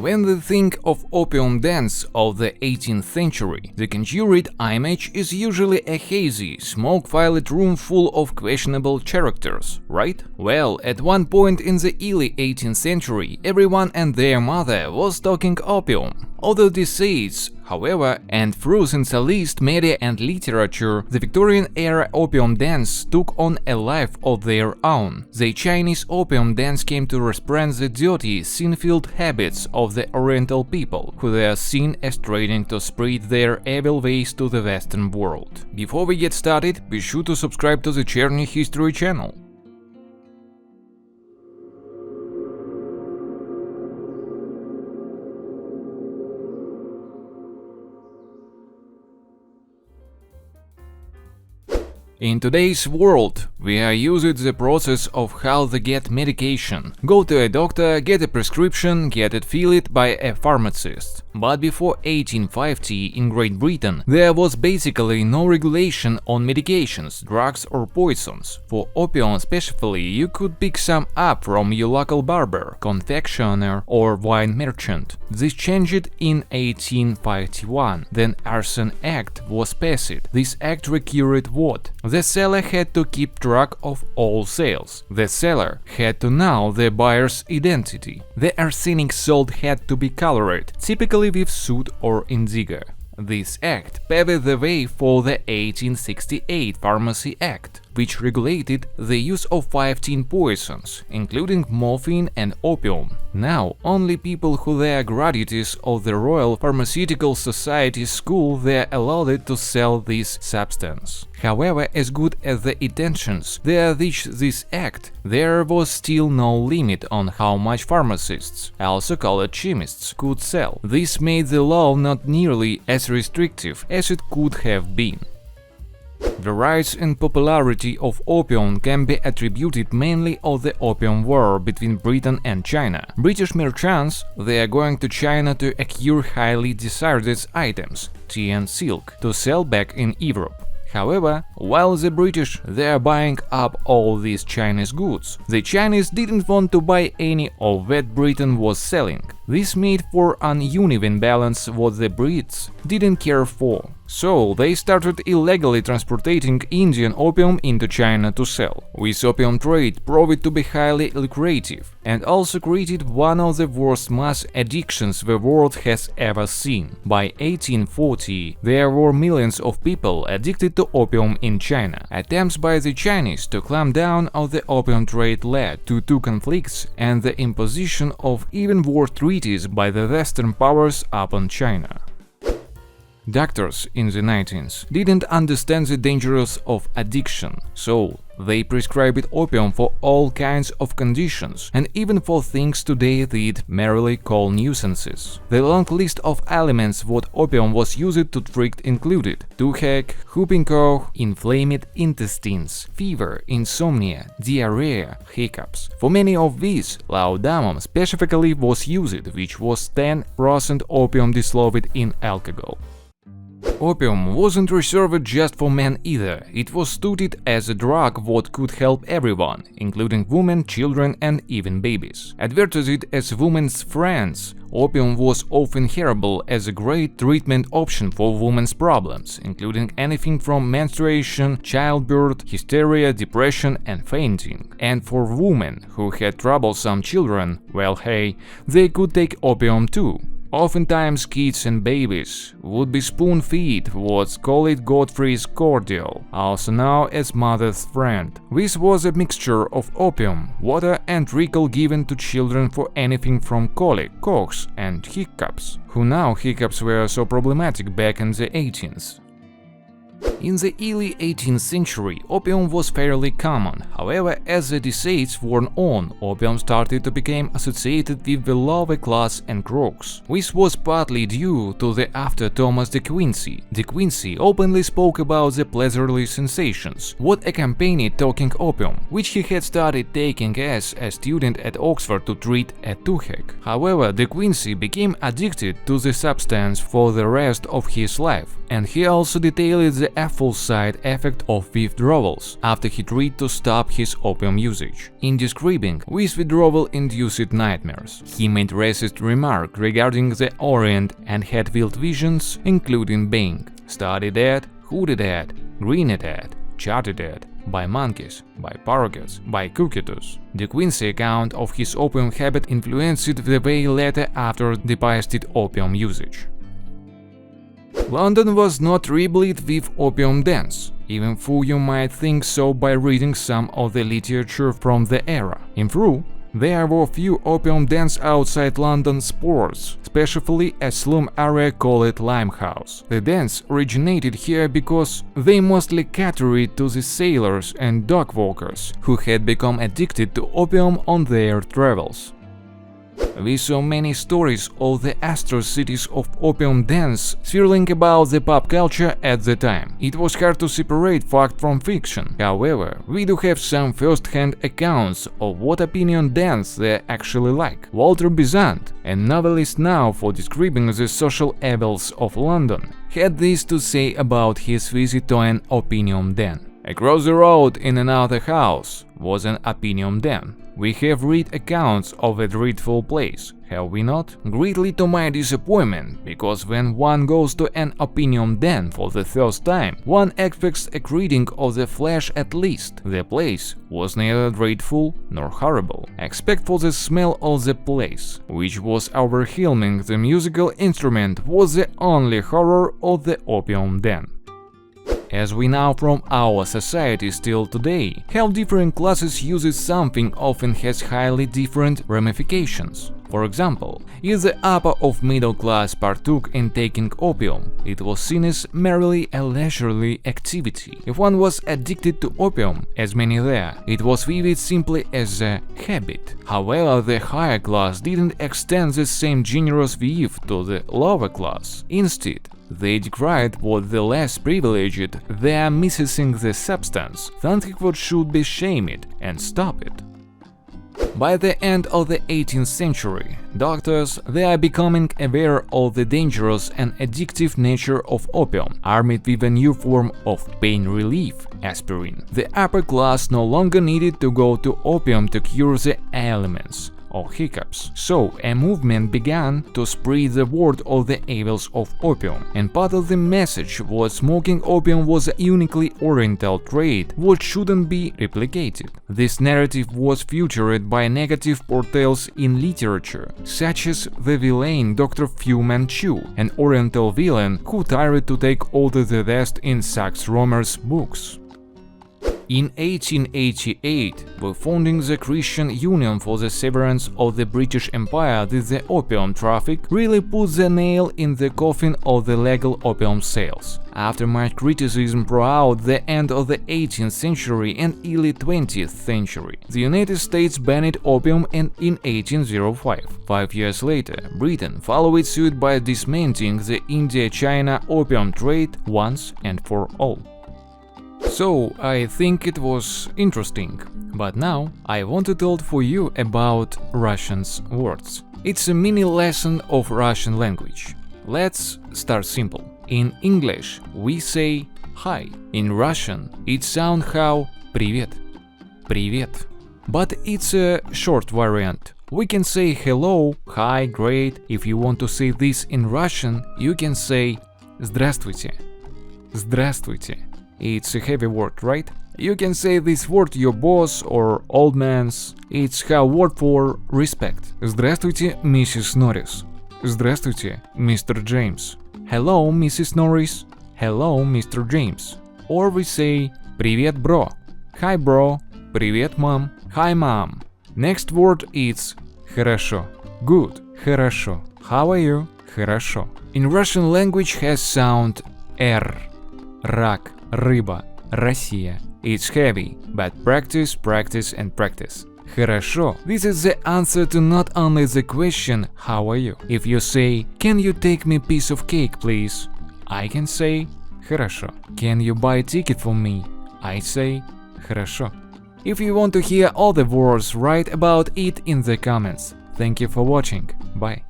When we think of opium dens of the 18th century, the conjured image is usually a hazy, smoke-filled room full of questionable characters, right? Well, at one point in the early 18th century, everyone and their mother was talking opium. Although disease, however, and through sensationalized media and literature, the Victorian-era opium dens took on a life of their own. The Chinese opium dens came to represent the dirty, sin-filled habits of the Oriental people, who they are seen as trying to spread their evil ways to the Western world. Before we get started, be sure to subscribe to the Journey History channel. In today's world, we are using the process of how to get medication. Go to a doctor, get a prescription, get it filled by a pharmacist. But before 1850 in Great Britain, there was basically no regulation on medications, drugs or poisons. For opium especially, you could pick some up from your local barber, confectioner or wine merchant. This changed in 1851. Then Arson Act was passed. This act required what? The seller had to keep track of all sales. The seller had to know the buyer's identity. The arsenic sold had to be colored, typically with soot or indigo. This act paved the way for the 1868 Pharmacy Act, which regulated the use of 15 poisons, including morphine and opium. Now, only people who were graduates of the Royal Pharmaceutical Society school were allowed to sell this substance. However, as good as the intentions there reached this act, there was still no limit on how much pharmacists, also called chemists, could sell. This made the law not nearly as restrictive as it could have been. The rise and popularity of opium can be attributed mainly to the Opium War between Britain and China. British merchants, they are going to China to acquire highly desired items, tea and silk, to sell back in Europe. However, while the British they are buying up all these Chinese goods, the Chinese didn't want to buy any of what Britain was selling. This made for an uneven balance what the Brits didn't care for. So they started illegally transporting Indian opium into China to sell. This opium trade proved to be highly lucrative and also created one of the worst mass addictions the world has ever seen. By 1840, there were millions of people addicted to opium in China. Attempts by the Chinese to clamp down on the opium trade led to two conflicts and the imposition of even worse treaties by the Western powers upon China. Doctors in the 19th didn't understand the dangers of addiction, so they prescribed opium for all kinds of conditions and even for things today we'd merely call nuisances. The long list of elements what opium was used to treat included toothache, whooping cough, inflamed intestines, fever, insomnia, diarrhea, hiccups. For many of these, laudanum specifically was used, which was 10% opium dissolved in alcohol. Opium wasn't reserved just for men either, it was studied as a drug what could help everyone, including women, children and even babies. Advertised as women's friends, opium was often heralded as a great treatment option for women's problems, including anything from menstruation, childbirth, hysteria, depression and fainting. And for women who had troublesome children, well hey, they could take opium too. Oftentimes kids and babies would be spoon-fed what's called Godfrey's cordial, also known as mother's friend. This was a mixture of opium, water and treacle given to children for anything from colic, coughs and hiccups. Who knew hiccups were so problematic back in the 18th? In the early 18th century, opium was fairly common. However, as the decades wore on, opium started to become associated with the lower class and crooks. This was partly due to the author Thomas de Quincey. De Quincey openly spoke about the pleasurable sensations what accompanied taking opium, which he had started taking as a student at Oxford to treat a toothache. However, de Quincey became addicted to the substance for the rest of his life, and he also detailed the awful side effect of withdrawals after he tried to stop his opium usage. In describing which withdrawal-induced nightmares, he made racist remarks regarding the Orient and had wild visions, including being studied at, hooded at, greened at, charted at, by monkeys, by paroquets, by cockatoos. The Quincy account of his opium habit influenced the way later after depisted opium usage. London was not replete with opium dens, even though you might think so by reading some of the literature from the era. In truth, there were few opium dens outside London sports, especially a slum area called Limehouse. The dens originated here because they mostly catered to the sailors and dock workers who had become addicted to opium on their travels. We saw many stories of the atrocities of opium dens swirling about the pop culture at the time. It was hard to separate fact from fiction. However, we do have some first-hand accounts of what opinion dens they actually like. Walter Besant, a novelist now for describing the social evils of London, had this to say about his visit to an opium den. Across the road in another house was an opium den. We have read accounts of a dreadful place, have we not? Greatly to my disappointment, because when one goes to an opium den for the first time, one expects a reading of the flesh at least. The place was neither dreadful nor horrible, except for the smell of the place, which was overwhelming. The musical instrument was the only horror of the opium den. As we know from our society still today, how different classes uses something often has highly different ramifications. For example, if the upper of middle class partook in taking opium, it was seen as merely a leisurely activity. If one was addicted to opium, as many there, it was viewed simply as a habit. However, the higher class didn't extend the same generous view to the lower class. Instead, they decried what the less privileged, they are missing the substance, thinking what should be shamed, and stop it. By the end of the 18th century, doctors they are becoming aware of the dangerous and addictive nature of opium, armed with a new form of pain relief, aspirin. The upper class no longer needed to go to opium to cure the ailments or hiccups. So a movement began to spread the word of the evils of opium, and part of the message was smoking opium was a uniquely oriental trait what shouldn't be replicated. This narrative was featured by negative portrayals in literature, such as the villain Dr. Fu Manchu, an oriental villain who tried to take over the West in Sax Rohmer's books. In 1888, the founding the Christian Union for the Severance of the British Empire with the opium traffic really put the nail in the coffin of the legal opium sales. After much criticism throughout the end of the 18th century and early 20th century, the United States banned opium in 1805. 5 years later, Britain followed suit by dismantling the India-China opium trade once and for all. So, I think it was interesting, but now I want to tell for you about Russian's words. It's a mini lesson of Russian language. Let's start simple. In English we say hi. In Russian it sounds how привет, привет. But it's a short variant. We can say hello, hi, great. If you want to say this in Russian, you can say здравствуйте, здравствуйте. It's a heavy word, right? You can say this word to your boss or old man's. It's how word for respect. Здравствуйте, Mrs. Norris. Здравствуйте, Mr. James. Hello, Mrs. Norris. Hello, Mr. James. Or we say привет, bro. Hi, bro. Привет, mom. Hi, mom. Next word is хорошо. Good. Хорошо. How are you? Хорошо. In Russian language has sound R. Рак. Рыба, Россия. It's heavy, but practice, practice and practice. Хорошо. This is the answer to not only the question how are you. If you say can you take me a piece of cake please, I can say хорошо. Can you buy a ticket for me, I say хорошо. If you want to hear all the words, write about it in the comments. Thank you for watching. Bye.